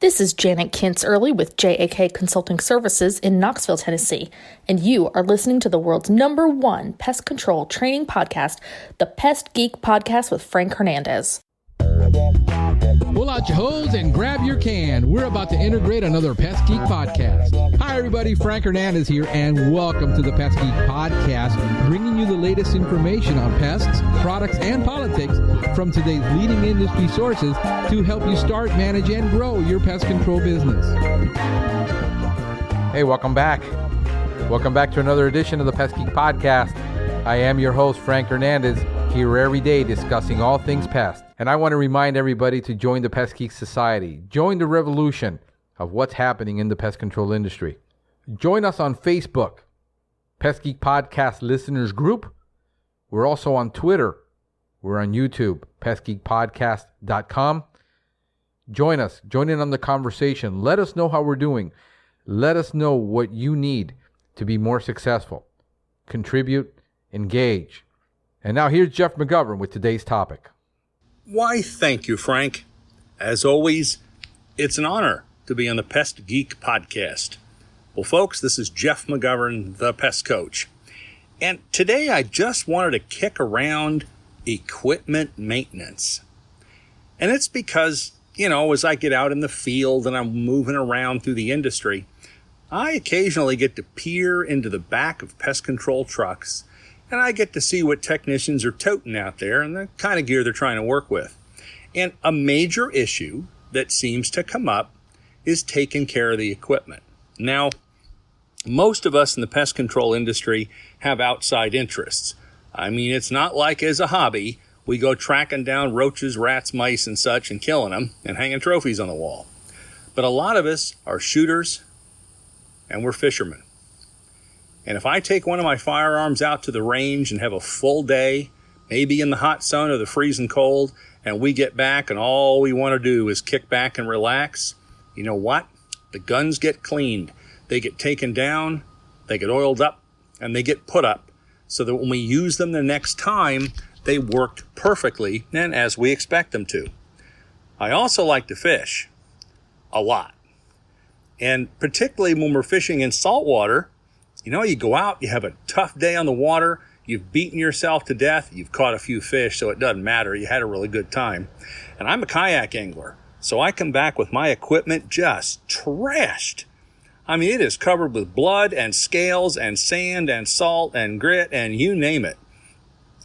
This is Janet Kintz Early with JAK Consulting Services in Knoxville, Tennessee, and you are listening to the world's #1 pest control training podcast, the Pest Geek Podcast with Frank Hernandez. Pull out your hose and grab your can. We're about to integrate another Pest Geek podcast. Hi, everybody. Frank Hernandez here, and welcome to the Pest Geek podcast, bringing you the latest information on pests, products, and politics from today's leading industry sources to help you start, manage, and grow your pest control business. Hey, welcome back. Welcome back to another edition of the Pest Geek podcast. I am your host, Frank Hernandez, here every day discussing all things pest. And I want to remind everybody to join the Pest Geek Society. Join the revolution of what's happening in the pest control industry. Join us on Facebook, Pest Geek Podcast Listeners Group. We're also on Twitter. We're on YouTube, pestgeekpodcast.com. Join us. Join in on the conversation. Let us know how we're doing. Let us know what you need to be more successful. Contribute, engage. And now here's Jeff McGovern with today's topic. Why, thank you, Frank. As always, it's an honor to be on the Pest Geek podcast. Well, folks, this is Jeff McGovern, the Pest Coach. And today I just wanted to kick around equipment maintenance. And it's because, as I get out in the field and I'm moving around through the industry, I occasionally get to peer into the back of pest control trucks, and I get to see what technicians are toting out there and the kind of gear they're trying to work with. And a major issue that seems to come up is taking care of the equipment. Now, most of us in the pest control industry have outside interests. I mean, it's not like as a hobby, we go tracking down roaches, rats, mice, and such and killing them and hanging trophies on the wall. But a lot of us are shooters and we're fishermen. And if I take one of my firearms out to the range and have a full day, maybe in the hot sun or the freezing cold, and we get back and all we want to do is kick back and relax, you know what? The guns get cleaned. They get taken down, they get oiled up, and they get put up so that when we use them the next time, they worked perfectly and as we expect them to. I also like to fish a lot. And particularly when we're fishing in saltwater, you go out, you have a tough day on the water, you've beaten yourself to death, you've caught a few fish, so it doesn't matter, you had a really good time. And I'm a kayak angler, so I come back with my equipment just trashed. I mean, it is covered with blood and scales and sand and salt and grit and you name it.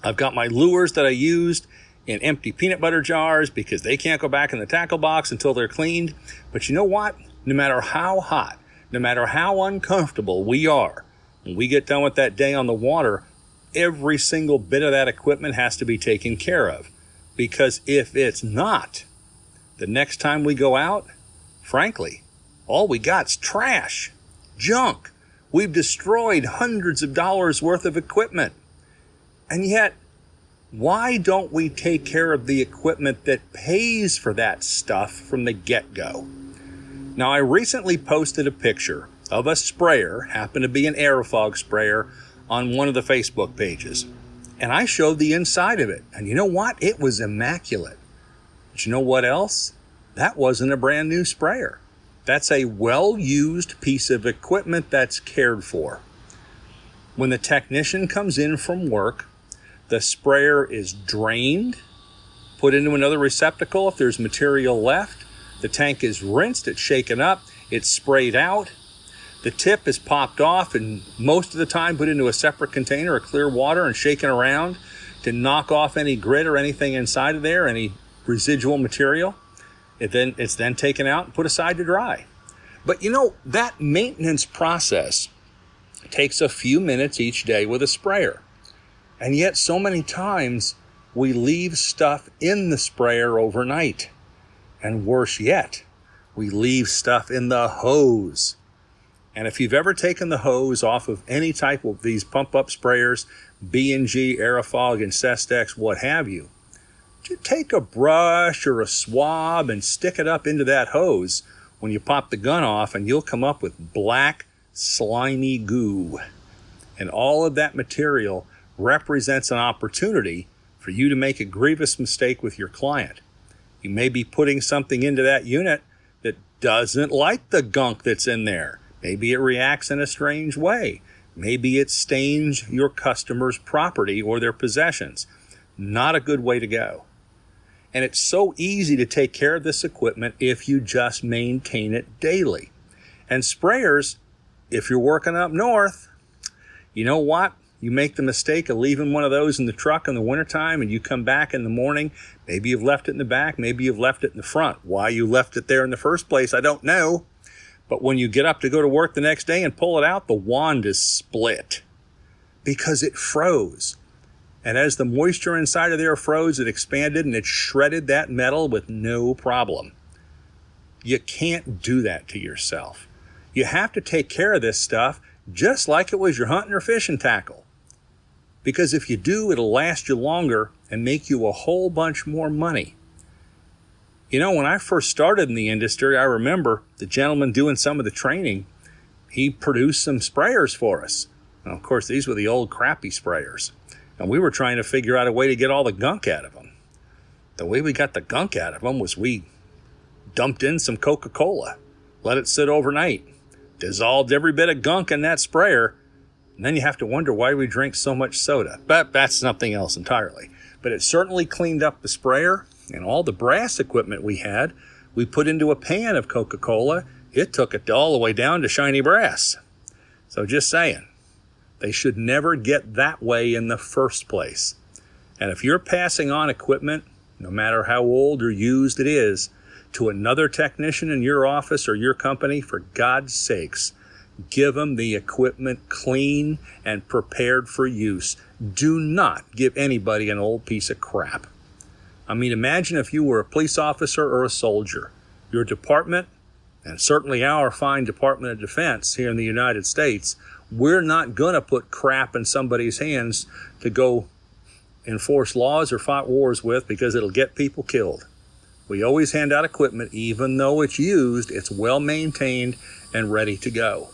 I've got my lures that I used in empty peanut butter jars because they can't go back in the tackle box until they're cleaned. But you know what? No matter how hot, no matter how uncomfortable we are, when we get done with that day on the water, every single bit of that equipment has to be taken care of. Because if it's not, the next time we go out, frankly, all we got's trash, junk. We've destroyed hundreds of dollars worth of equipment. And yet, why don't we take care of the equipment that pays for that stuff from the get-go? Now, I recently posted a picture of a sprayer, happened to be an aerofog sprayer, on one of the Facebook pages. And I showed the inside of it. And you know what? It was immaculate. But you know what else? That wasn't a brand new sprayer. That's a well-used piece of equipment that's cared for. When the technician comes in from work, the sprayer is drained, put into another receptacle if there's material left. The tank is rinsed, it's shaken up, it's sprayed out. The tip is popped off and most of the time put into a separate container of clear water and shaken around to knock off any grit or anything inside of there, any residual material. It's then taken out and put aside to dry. But that maintenance process takes a few minutes each day with a sprayer. And yet so many times we leave stuff in the sprayer overnight. And worse yet, we leave stuff in the hose. And if you've ever taken the hose off of any type of these pump-up sprayers, B&G, Aerofog, and Cestex, what have you, you take a brush or a swab and stick it up into that hose when you pop the gun off, and you'll come up with black, slimy goo. And all of that material represents an opportunity for you to make a grievous mistake with your client. You may be putting something into that unit that doesn't like the gunk that's in there. Maybe it reacts in a strange way. Maybe it stains your customer's property or their possessions. Not a good way to go. And it's so easy to take care of this equipment if you just maintain it daily. And sprayers, if you're working up north, you know what? You make the mistake of leaving one of those in the truck in the wintertime and you come back in the morning. Maybe you've left it in the back. Maybe you've left it in the front. Why you left it there in the first place, I don't know. But when you get up to go to work the next day and pull it out, the wand is split because it froze. And as the moisture inside of there froze, it expanded and it shredded that metal with no problem. You can't do that to yourself. You have to take care of this stuff just like it was your hunting or fishing tackle. Because if you do, it'll last you longer and make you a whole bunch more money. You know, when I first started in the industry, I remember the gentleman doing some of the training, he produced some sprayers for us. And of course, these were the old crappy sprayers. And we were trying to figure out a way to get all the gunk out of them. The way we got the gunk out of them was we dumped in some Coca-Cola, let it sit overnight, dissolved every bit of gunk in that sprayer, and then you have to wonder why we drink so much soda. But that's something else entirely. But it certainly cleaned up the sprayer, and all the brass equipment we had, we put into a pan of Coca-Cola. It took it all the way down to shiny brass. So just saying, they should never get that way in the first place. And if you're passing on equipment, no matter how old or used it is, to another technician in your office or your company, for God's sakes, give them the equipment clean and prepared for use. Do not give anybody an old piece of crap. I mean, imagine if you were a police officer or a soldier. Your department, and certainly our fine Department of Defense here in the United States, we're not going to put crap in somebody's hands to go enforce laws or fight wars with because it'll get people killed. We always hand out equipment, even though it's used, it's well maintained and ready to go.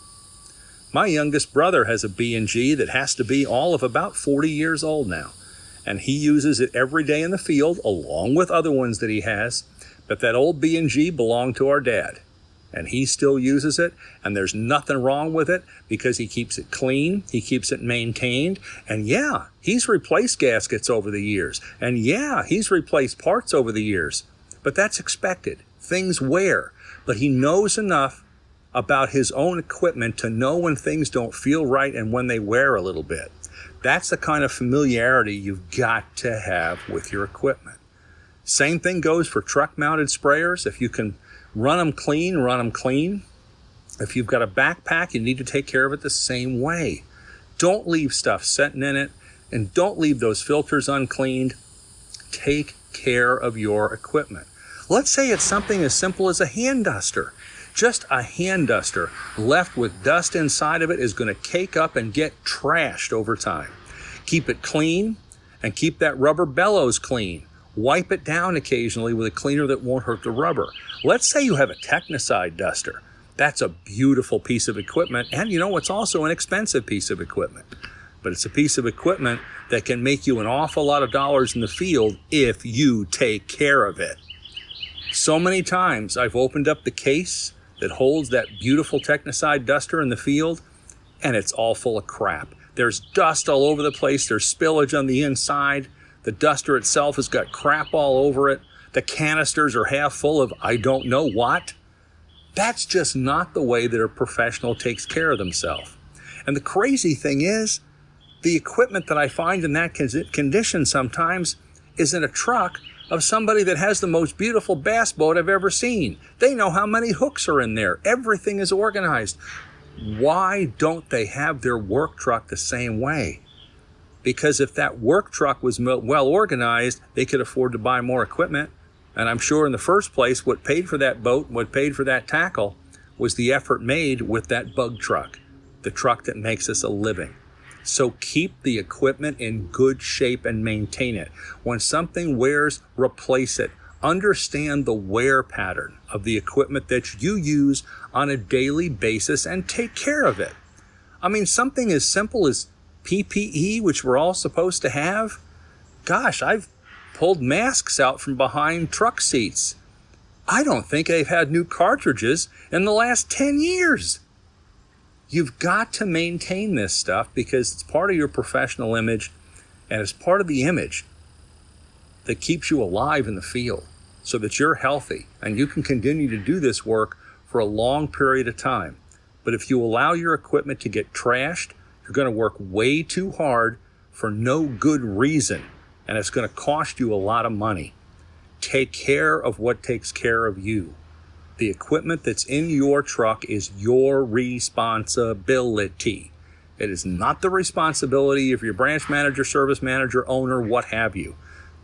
My youngest brother has a B&G that has to be all of about 40 years old now. And he uses it every day in the field, along with other ones that he has. But that old B&G belonged to our dad. And he still uses it, and there's nothing wrong with it because he keeps it clean, he keeps it maintained. And yeah, he's replaced gaskets over the years. And yeah, he's replaced parts over the years. But that's expected. Things wear. But he knows enough about his own equipment to know when things don't feel right and when they wear a little bit. That's the kind of familiarity you've got to have with your equipment. Same thing goes for truck-mounted sprayers. If you can run them clean, run them clean. If you've got a backpack, you need to take care of it the same way. Don't leave stuff sitting in it, and don't leave those filters uncleaned. Take care of your equipment. Let's say it's something as simple as a hand duster. Just a hand duster left with dust inside of it is going to cake up and get trashed over time. Keep it clean and keep that rubber bellows clean. Wipe it down occasionally with a cleaner that won't hurt the rubber. Let's say you have a Technicide duster. That's a beautiful piece of equipment, and you know, it's also an expensive piece of equipment. But it's a piece of equipment that can make you an awful lot of dollars in the field if you take care of it. So many times I've opened up the case that holds that beautiful Technicide duster in the field, and it's all full of crap. There's dust all over the place. There's spillage on the inside. The duster itself has got crap all over it. The canisters are half full of I don't know what. That's just not the way that a professional takes care of themselves. And the crazy thing is, the equipment that I find in that condition sometimes is in a truck of somebody that has the most beautiful bass boat I've ever seen. They know how many hooks are in there. Everything is organized. Why don't they have their work truck the same way? Because if that work truck was well organized, they could afford to buy more equipment. And I'm sure in the first place, what paid for that boat, what paid for that tackle, was the effort made with that bug truck, the truck that makes us a living. So keep the equipment in good shape and maintain it. When something wears, replace it. Understand the wear pattern of the equipment that you use on a daily basis and take care of it. I mean, something as simple as PPE, which we're all supposed to have. Gosh, I've pulled masks out from behind truck seats. I don't think they've had new cartridges in the last 10 years. You've got to maintain this stuff because it's part of your professional image and it's part of the image that keeps you alive in the field so that you're healthy and you can continue to do this work for a long period of time. But if you allow your equipment to get trashed, you're going to work way too hard for no good reason, and it's going to cost you a lot of money. Take care of what takes care of you. The equipment that's in your truck is your responsibility. It is not the responsibility of your branch manager, service manager, owner, what have you.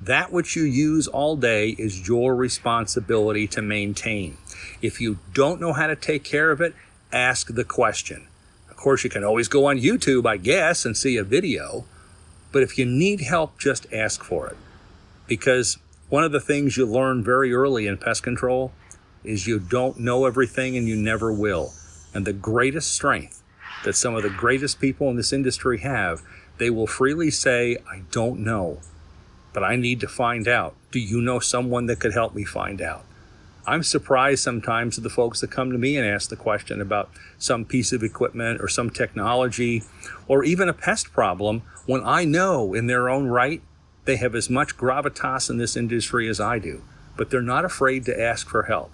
That which you use all day is your responsibility to maintain. If you don't know how to take care of it, ask the question. Of course, you can always go on YouTube, I guess, and see a video. But if you need help, just ask for it. Because one of the things you learn very early in pest control is you don't know everything and you never will. And the greatest strength that some of the greatest people in this industry have, they will freely say, I don't know, but I need to find out. Do you know someone that could help me find out? I'm surprised sometimes at the folks that come to me and ask the question about some piece of equipment or some technology or even a pest problem when I know in their own right they have as much gravitas in this industry as I do, but they're not afraid to ask for help,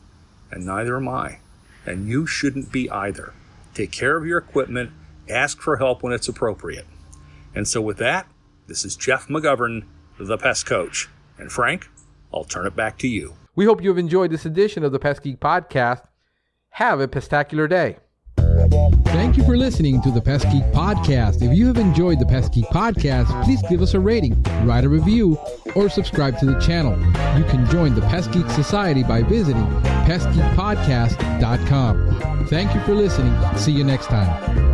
and neither am I, and you shouldn't be either. Take care of your equipment, ask for help when it's appropriate. And so with that, this is Jeff McGovern, the Pest Coach. And Frank, I'll turn it back to you. We hope you have enjoyed this edition of the Pest Geek Podcast. Have a pestacular day. Thank you for listening to the Pest Geek Podcast. If you have enjoyed the Pest Geek Podcast, please give us a rating, write a review, or subscribe to the channel. You can join the Pest Geek Society by visiting pestgeekpodcast.com. Thank you for listening. See you next time.